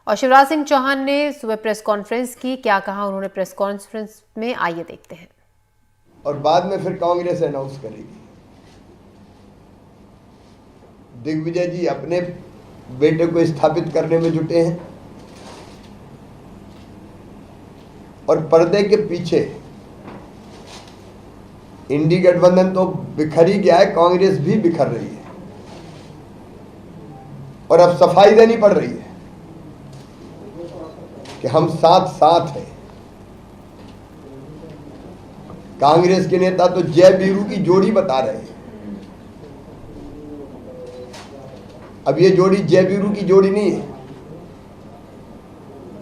और शिवराज सिंह चौहान ने सुबह प्रेस कॉन्फ्रेंस की, क्या कहा उन्होंने प्रेस कॉन्फ्रेंस में, आइए देखते हैं। और बाद में फिर कांग्रेस अनाउंस करेगी। दिग्विजय जी अपने बेटे को स्थापित करने में जुटे हैं और पर्दे के पीछे इंडी गठबंधन तो बिखर ही गया है, कांग्रेस भी बिखर रही है और अब सफाई देनी पड़ रही है कि हम साथ साथ हैं। कांग्रेस के नेता तो जय वीरू की जोड़ी बता रहे हैं। अब ये जोड़ी जय वीरू की जोड़ी नहीं है।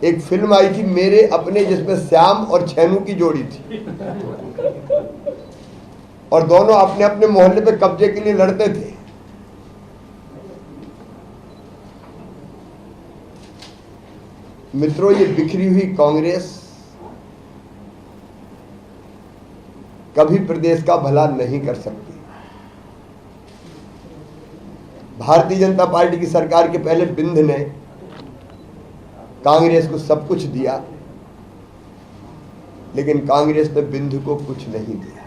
एक फिल्म आई थी मेरे अपने, जिसमें श्याम और छेनू की जोड़ी थी और दोनों अपने अपने मोहल्ले पे कब्जे के लिए लड़ते थे। मित्रों, ये बिखरी हुई कांग्रेस कभी प्रदेश का भला नहीं कर सकती। भारतीय जनता पार्टी की सरकार के पहले बिंद ने कांग्रेस को सब कुछ दिया, लेकिन कांग्रेस ने बिंद को कुछ नहीं दिया।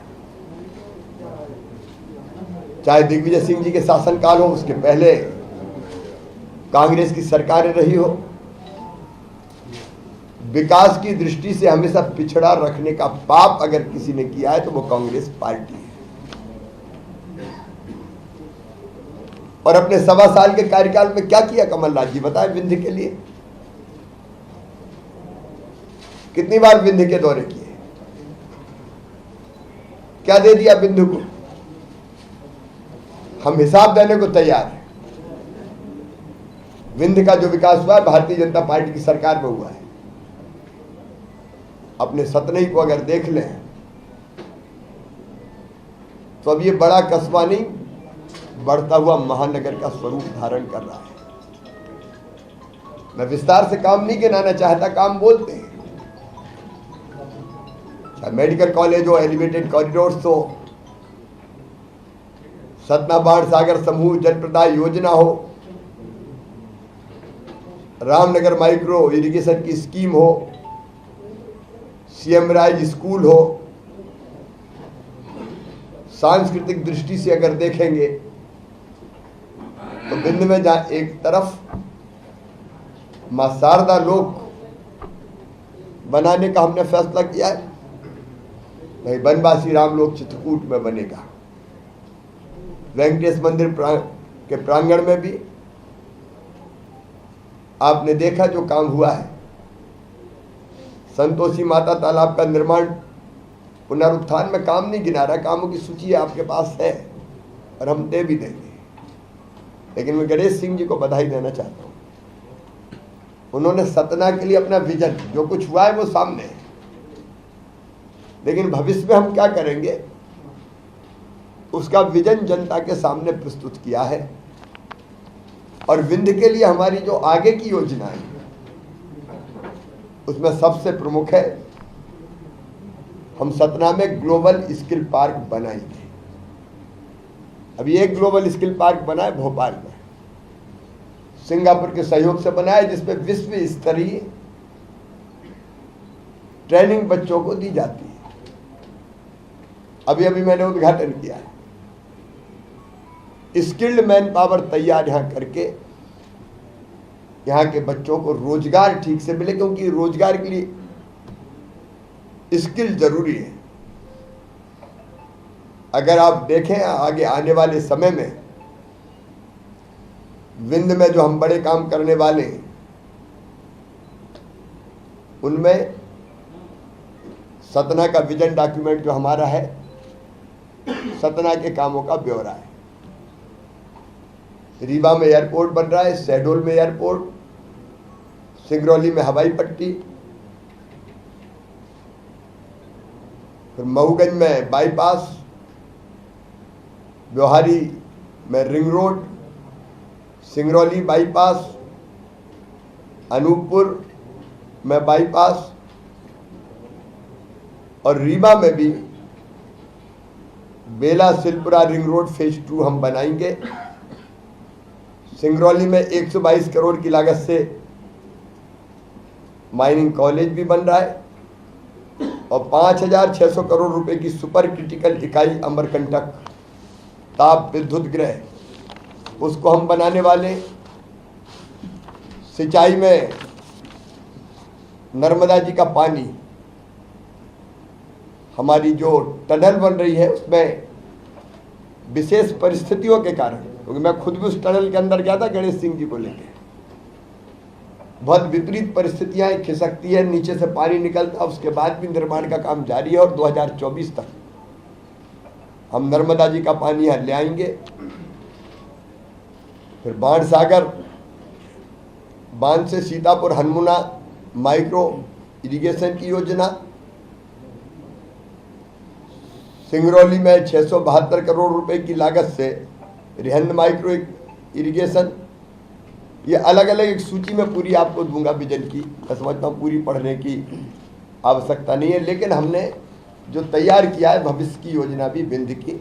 चाहे दिग्विजय सिंह जी के शासनकाल हो, उसके पहले कांग्रेस की सरकारें रही हो, विकास की दृष्टि से हमेशा पिछड़ा रखने का पाप अगर किसी ने किया है तो वो कांग्रेस पार्टी है। और अपने 1.25 साल के कार्यकाल में क्या किया कमलनाथ जी, बताएं विंध्य के लिए? कितनी बार विंध्य के दौरे किए, क्या दे दिया विंध्य को? हम हिसाब देने को तैयार हैं। विंध्य का जो विकास हुआ है भारतीय जनता पार्टी की सरकार में हुआ है। अपने सतनई को अगर देख लें तो अब ये बड़ा कस्बा नहीं, बढ़ता हुआ महानगर का स्वरूप धारण कर रहा है। मैं विस्तार से काम नहीं गिनाना चाहता, काम बोलते हैं। चाहे मेडिकल कॉलेज हो, एलिवेटेड कॉरिडोर्स हो, सतना बाढ़ सागर समूह जल प्रदाय योजना हो, रामनगर माइक्रो इरिगेशन की स्कीम हो, सीएम राज स्कूल हो, सांस्कृतिक दृष्टि से अगर देखेंगे तो बिंद में जहां एक तरफ मां शारदा लोक बनाने का हमने फैसला किया है, वही बनवासी रामलोक चित्रकूट में बनेगा। वेंकटेश मंदिर के प्रांगण में भी आपने देखा जो काम हुआ है। संतोषी माता तालाब का निर्माण पुनरुत्थान में काम नहीं गिना रहा, कामों की सूची आपके पास है और हम दे भी देंगे। लेकिन मैं गणेश सिंह जी को बधाई देना चाहता हूं, उन्होंने सतना के लिए अपना विजन, जो कुछ हुआ है वो सामने है, लेकिन भविष्य में हम क्या करेंगे उसका विजन जनता के सामने प्रस्तुत किया है। और विंध्य के लिए हमारी जो आगे की योजना है उसमें सबसे प्रमुख है, हम सतना में ग्लोबल स्किल पार्क बनाएंगे। अभी एक ग्लोबल स्किल पार्क बना है भोपाल में, सिंगापुर के सहयोग से बना है, जिसमें विश्व स्तरीय ट्रेनिंग बच्चों को दी जाती है। अभी अभी मैंने उद्घाटन किया है। स्किल्ड मैन पावर तैयार यहां करके यहाँ के बच्चों को रोजगार ठीक से मिले, क्योंकि रोजगार के लिए स्किल जरूरी है। अगर आप देखें आगे आने वाले समय में विंध्य में जो हम बड़े काम करने वाले हैं उनमें सतना का विजन डॉक्यूमेंट जो हमारा है, सतना के कामों का ब्यौरा है। रीवा में एयरपोर्ट बन रहा है, शहडोल में एयरपोर्ट, सिंगरौली में हवाई पट्टी, फिर मऊगंज में बाईपास, ब्योहारी में ring road, Singrauli bypass, Anuppur में बाईपास और रीवा में भी बेला सिलपुरा रिंग रोड फेज 2 हम बनाएंगे। सिंगरौली में 122 करोड़ की लागत से माइनिंग कॉलेज भी बन रहा है और 5,600 करोड़ रुपए की सुपर क्रिटिकल इकाई अमरकंटक ताप विद्युत गृह उसको हम बनाने वाले। सिंचाई में नर्मदा जी का पानी, हमारी जो टनल बन रही है उसमें विशेष परिस्थितियों के कारण, क्योंकि मैं खुद भी उस टनल के अंदर गया था गणेश सिंह जी को लेकर, बहुत विपरीत परिस्थितियां, खिसकती है, नीचे से पानी निकलता, उसके बाद भी निर्माण का काम जारी है और 2024 तक हम नर्मदा जी का पानी यहाँ ले आएंगे। फिर बाण सागर बांध से सीतापुर हनमुना माइक्रो इरिगेशन की योजना, सिंगरौली में 672 करोड़ रुपए की लागत से रिहंद माइक्रो इरिगेशन। ये अलग अलग एक सूची में पूरी आपको दूंगा विजन की, मैं समझता हूँ पूरी पढ़ने की आवश्यकता नहीं है, लेकिन हमने जो तैयार किया है भविष्य की योजना भी बिंद की,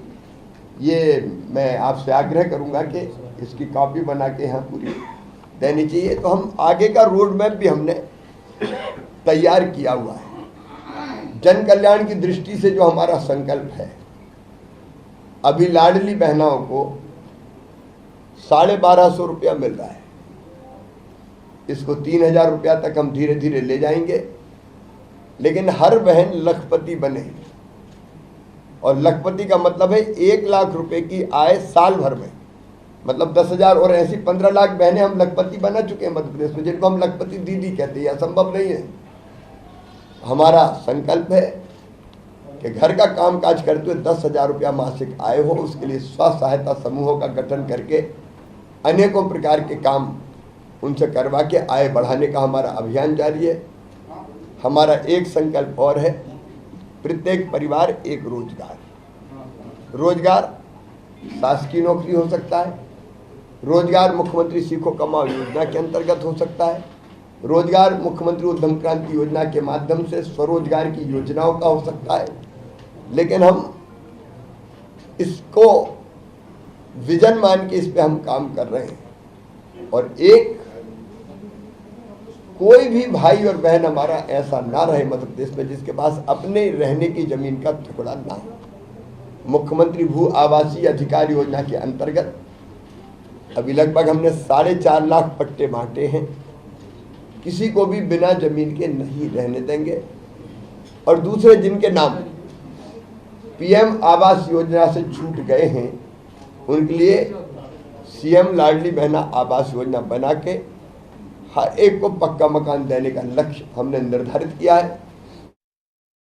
ये मैं आपसे आग्रह करूंगा कि इसकी कॉपी बना के यहाँ पूरी देनी चाहिए। तो हम आगे का रोड मैप भी हमने तैयार किया हुआ है। जन कल्याण की दृष्टि से जो हमारा संकल्प है, अभी लाडली बहनाओं को 1250 रुपया मिल रहा है, इसको 3,000 रुपया तक हम धीरे धीरे ले जाएंगे, लेकिन हर बहन लखपति बने। और लखपति का मतलब है 1 लाख रुपए की आय साल भर में, मतलब 10,000, और ऐसी 15 लाख बहनें हम लखपति बना चुके हैं मध्य प्रदेश में, जिनको हम लखपति दीदी कहते हैं। असंभव नहीं है। हमारा संकल्प है कि घर का कामकाज करते हुए 10,000 रुपया मासिक आय हो, उसके लिए स्व सहायता समूहों का गठन करके अनेकों प्रकार के काम उनसे करवा के आय बढ़ाने का हमारा अभियान जारी है। हमारा एक संकल्प और है, प्रत्येक परिवार एक रोजगार। रोजगार शासकीय नौकरी हो सकता है, रोजगार मुख्यमंत्री सीखो कमाओ योजना के अंतर्गत हो सकता है, रोजगार मुख्यमंत्री उद्यम क्रांति योजना के माध्यम से स्वरोजगार की योजनाओं का हो सकता है। लेकिन हम इसको विजन मान के इस पे हम काम कर रहे हैं, और एक कोई भी भाई और बहन हमारा ऐसा ना रहे मध्य प्रदेश में जिसके पास अपने रहने की जमीन का टुकड़ा ना हो। मुख्यमंत्री भू आवासीय अधिकार योजना के अंतर्गत अभी लगभग हमने 4.5 लाख पट्टे बांटे हैं। किसी को भी बिना जमीन के नहीं रहने देंगे। और दूसरे जिनके नाम पीएम आवास योजना से छूट गए हैं, उनके लिए सीएम लाडली बहना आवास योजना बना के हर एक को पक्का मकान देने का लक्ष्य हमने निर्धारित किया है।